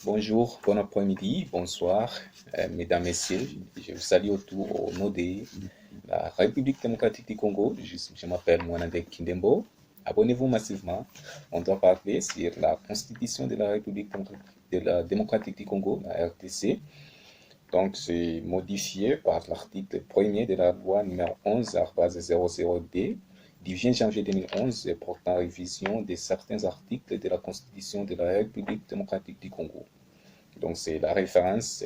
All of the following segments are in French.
Bonjour, bon après-midi, bonsoir, mesdames, messieurs. Je vous salue au nom de la République démocratique du Congo. Je m'appelle Mwanandek Kindembo. Abonnez-vous massivement. On doit parler sur la constitution de la République démocratique du Congo, la RDC. Donc, c'est modifié par l'article 1er de la loi numéro 11-00D du 20 janvier 2011 portant révision de certains articles de la constitution de la République démocratique du Congo. Donc, c'est la référence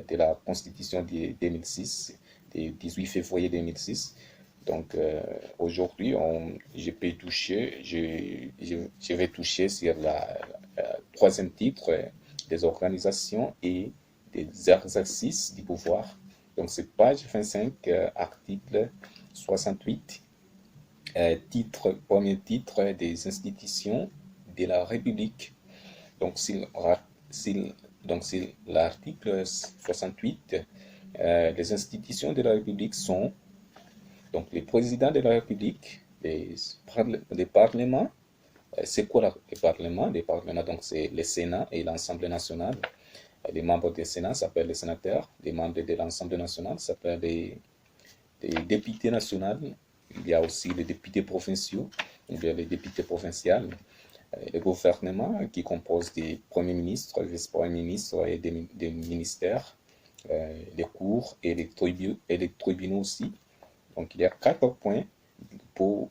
de la Constitution de 2006, du 18 février 2006. Donc, aujourd'hui, je vais toucher sur la troisième titre des organisations et des exercices du pouvoir. Donc, c'est page 25, article 68, premier titre des institutions de la République. Donc, c'est l'article 68. Les institutions de la République sont donc les présidents de la République, les parlements. C'est quoi les parlements? Les parlements, donc c'est le Sénat et l'Assemblée nationale. Les membres du Sénat s'appellent les sénateurs. Les membres de l'Assemblée nationale s'appellent les députés nationaux. Il y a aussi les députés provinciaux, ou bien les députés provinciales. Le gouvernement qui compose des premiers ministres, des vice-premiers ministres et des ministères, les cours et les tribunaux aussi. Donc, il y a 4 points pour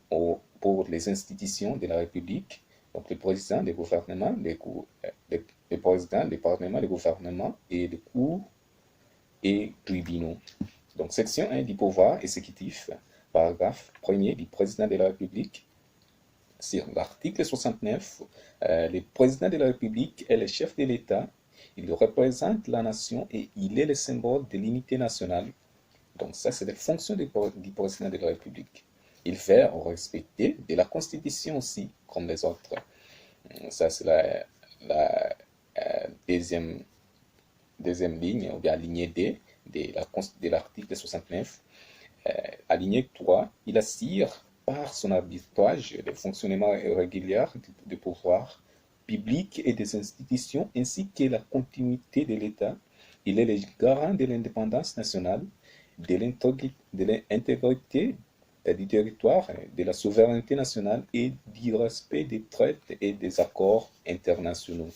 les institutions de la République. Donc, le président, le gouvernement, les présidents, le parlement, le gouvernement et les cours et tribunaux. Donc, section 1 du pouvoir exécutif, paragraphe 1er du président de la République. Sur l'article 69, le président de la République est le chef de l'État, il représente la nation et il est le symbole de l'unité nationale. Donc ça, c'est la fonction du président de la République. Il fait respecter de la Constitution aussi, comme les autres. Ça, c'est la deuxième ligne, ou bien la lignée D de l'article 69. Alinéa 3, il assure par son arbitrage le fonctionnement régulier du pouvoir public et des institutions ainsi que la continuité de l'État. Il est le garant de l'indépendance nationale, de l'intégrité du territoire, de la souveraineté nationale et du respect des traités et des accords internationaux.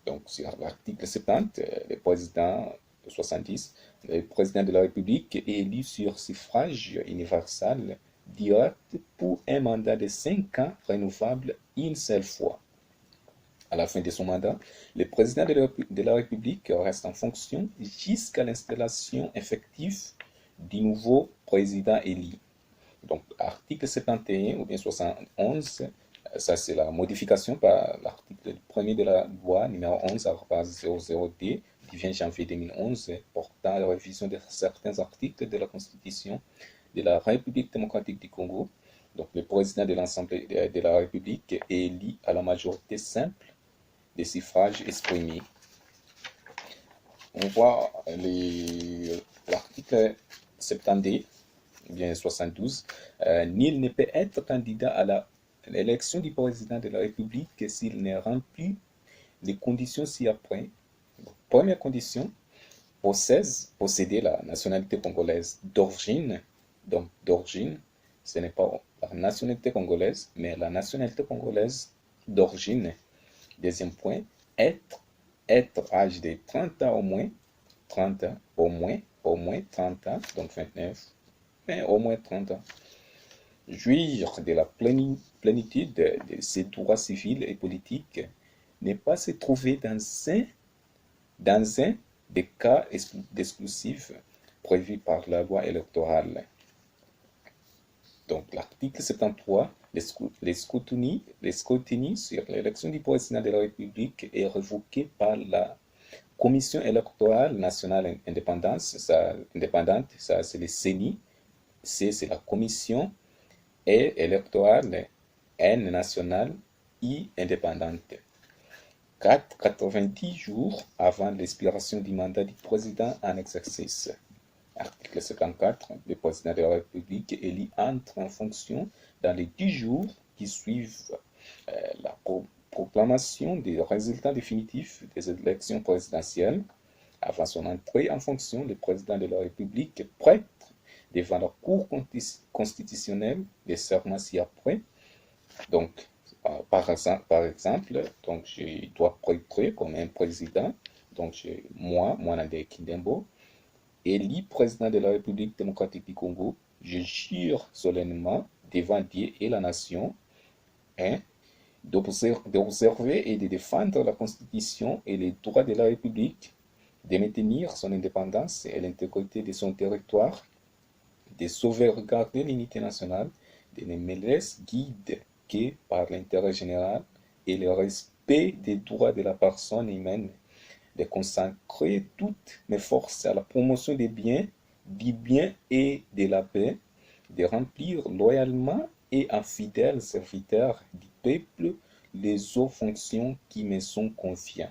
Donc, sur l'article 70, le président 70, le président de la République est élu sur suffrage universel direct pour un mandat de 5 ans renouvelable une seule fois. À la fin de son mandat, le président de la République reste en fonction jusqu'à l'installation effective du nouveau président élu. Donc, article 71 ou bien 71, ça c'est la modification par l'article 1er de la loi numéro 11-00D du 20 janvier 2011 portant la révision de certains articles de la Constitution de la République démocratique du Congo. Donc, le président de l'Assemblée de la République est élu à la majorité simple des suffrages exprimés. On voit l'article 70, bien 72. Nul ne peut être candidat à l'élection du président de la République s'il ne remplit les conditions ci-après. Première condition, posséder la nationalité congolaise d'origine. Donc, d'origine, ce n'est pas la nationalité congolaise, mais la nationalité congolaise d'origine. Deuxième point, être âgé de 30 ans au moins, 30 ans, au moins 30 ans, donc 29, mais au moins 30 ans. Jouir de la plénitude de ses droits civils et politiques, ne pas se trouver dans un des cas exclusifs prévus par la loi électorale. Donc, l'article 73, les scrutinies sur l'élection du président de la République est révoqué par la Commission électorale nationale indépendante, ça c'est le CENI, c'est la Commission électorale N nationale I indépendante. 90 jours avant l'expiration du mandat du président en exercice. Article 74, le président de la République élu entre en fonction dans les 10 jours qui suivent la proclamation des résultats définitifs des élections présidentielles. Avant son entrée en fonction, le président de la République prête devant la Cour constitutionnelle des serments ci-après. Donc, par exemple, donc je dois prêter comme un président, donc moi, Mwanande Kindembo, élu président de la République démocratique du Congo, je jure solennellement devant Dieu et la nation, hein, d'observer et de défendre la Constitution et les droits de la République, de maintenir son indépendance et l'intégrité de son territoire, de sauvegarder l'unité nationale, de ne me laisser guider que par l'intérêt général et le respect des droits de la personne humaine, de consacrer toutes mes forces à la promotion des biens, du bien et de la paix, de remplir loyalement et en fidèle serviteur du peuple les autres fonctions qui me sont confiées.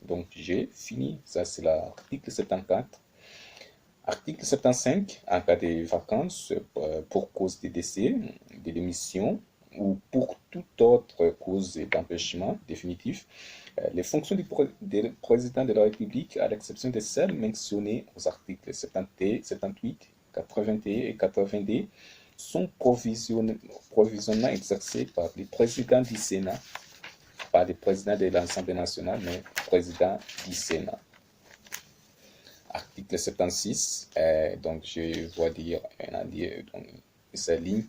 Donc j'ai fini, ça c'est l'article 74. Article 75, en cas de vacances pour cause de décès, de démission ou pour toute autre cause d'empêchement définitif, les fonctions du président de la République, à l'exception de celles mentionnées aux articles 78, 81 et 82, sont provisoirement exercées par le président du Sénat, pas le président de l'Assemblée nationale, mais le président du Sénat. Article 76, donc je vais dire donc, cette ligne,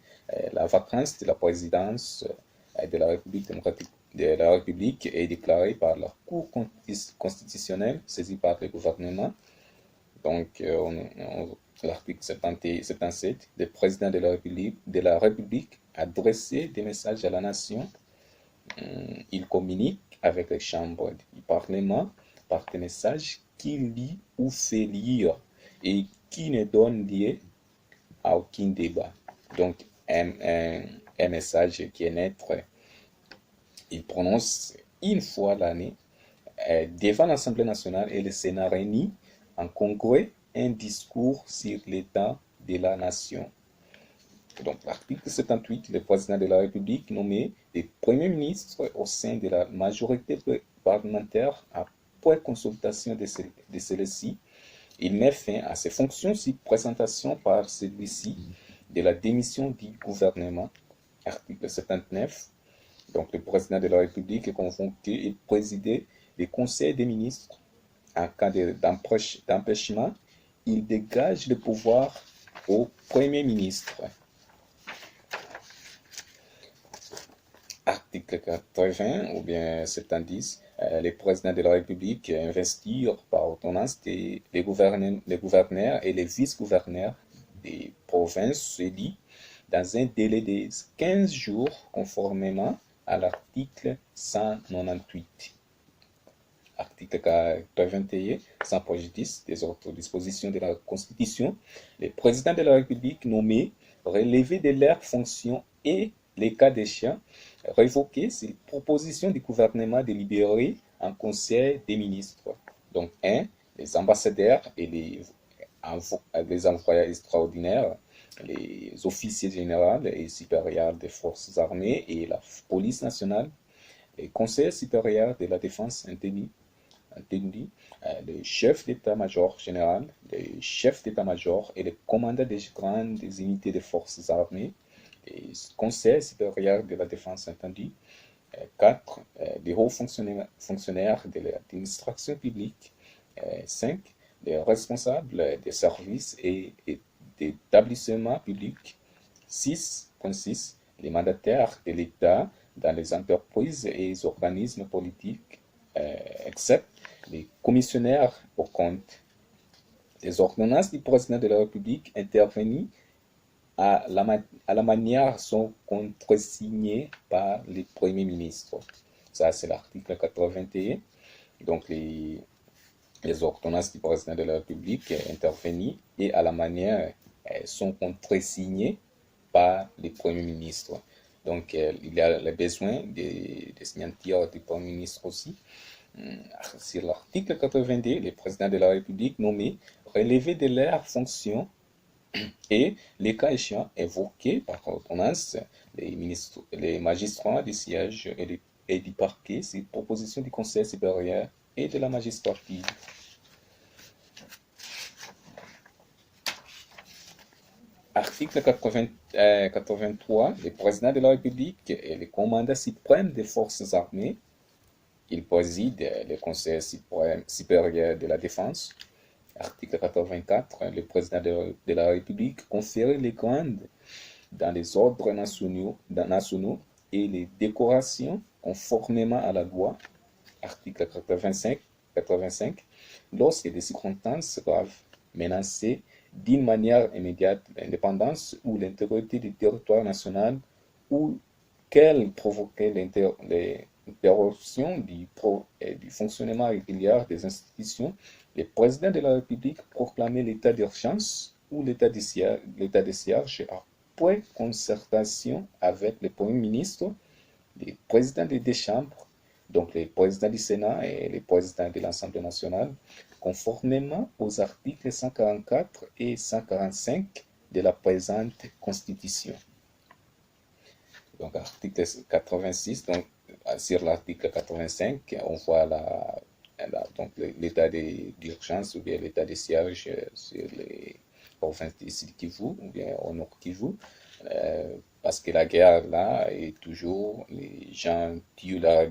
la vacance de la présidence de la République démocratique de la République est déclarée par la Cour constitutionnelle saisie par le gouvernement. Donc, l'article 77, le président de la République a adressé des messages à la nation. Il communique avec les chambres du Parlement par des messages qu'il lit ou fait lire et qui ne donne lieu à aucun débat. Donc, un message qui est neutre, il prononce une fois l'année devant l'Assemblée nationale et le Sénat réunis en congrès un discours sur l'état de la nation. Donc, l'article 78, le président de la République nommé le Premier ministre au sein de la majorité parlementaire après consultation de celui-ci. Il met fin à ses fonctions sur présentation par celui-ci de la démission du gouvernement. Article 79. Donc, le président de la République est convoqué et présidé le Conseil des ministres. En cas d'empêchement, il dégage le pouvoir au Premier ministre. Article 80 ou bien 70, les présidents de la République investir par ordonnance les gouverneurs et les vice-gouverneurs des provinces élus dans un délai de 15 jours conformément à l'article 198. Article 81, sans préjudice des autres dispositions de la Constitution, les présidents de la République nommés relevés de leurs fonctions et, les cas échéants, révoqués sur proposition du gouvernement délibéré en Conseil des ministres. Donc, les ambassadeurs et les envoyés extraordinaires, les officiers généraux et supérieurs des forces armées et la police nationale, les conseillers supérieurs de la défense interdits, les chefs d'état-major général, les chefs d'état-major et les commandants des grandes unités des forces armées, les conseillers supérieurs de la défense intendus. 4. Les hauts fonctionnaires de l'administration publique. 5. Les responsables des services et d'établissements publics. 6.6. Les mandataires de l'État dans les entreprises et les organismes politiques, excepté les commissionnaires aux comptes. Les ordonnances du président de la République intervenues à la manière sont contresignées par le Premier ministre. Ça, c'est l'article 81. Donc, les ordonnances du président de la République intervenues et à la manière sont contresignées par le Premier ministre. Donc, il y a le besoin des signatures du Premier ministre aussi. Sur l'article 82, les présidents de la République nommés relevés de leurs fonctions et les cas échéants évoqués par ordonnance, les magistrats du siège et du parquet, c'est proposition du Conseil supérieur et de la magistrature. Article 83, le président de la République est le commandant suprême des forces armées. Il préside le Conseil supérieur de la défense. Article 84, le président de la République confère les grades dans les ordres nationaux et les décorations conformément à la loi. Article 85, lorsque des circonstances graves menaçaient d'une manière immédiate l'indépendance ou l'intégrité du territoire national ou qu'elles provoquaient l'interruption du fonctionnement régulier des institutions, le président de la République proclamait l'état d'urgence ou l'état de siège après concertation avec le Premier ministre, les présidents des deux chambres, donc les présidents du Sénat et les présidents de l'Assemblée nationale, conformément aux articles 144 et 145 de la présente Constitution. Donc, article 86, donc, sur l'article 85, on voit donc l'état d'urgence ou bien l'état de siège sur les provinces du Sud Kivu ou bien au Nord Kivu. Parce que la guerre là est toujours, les gens tuent la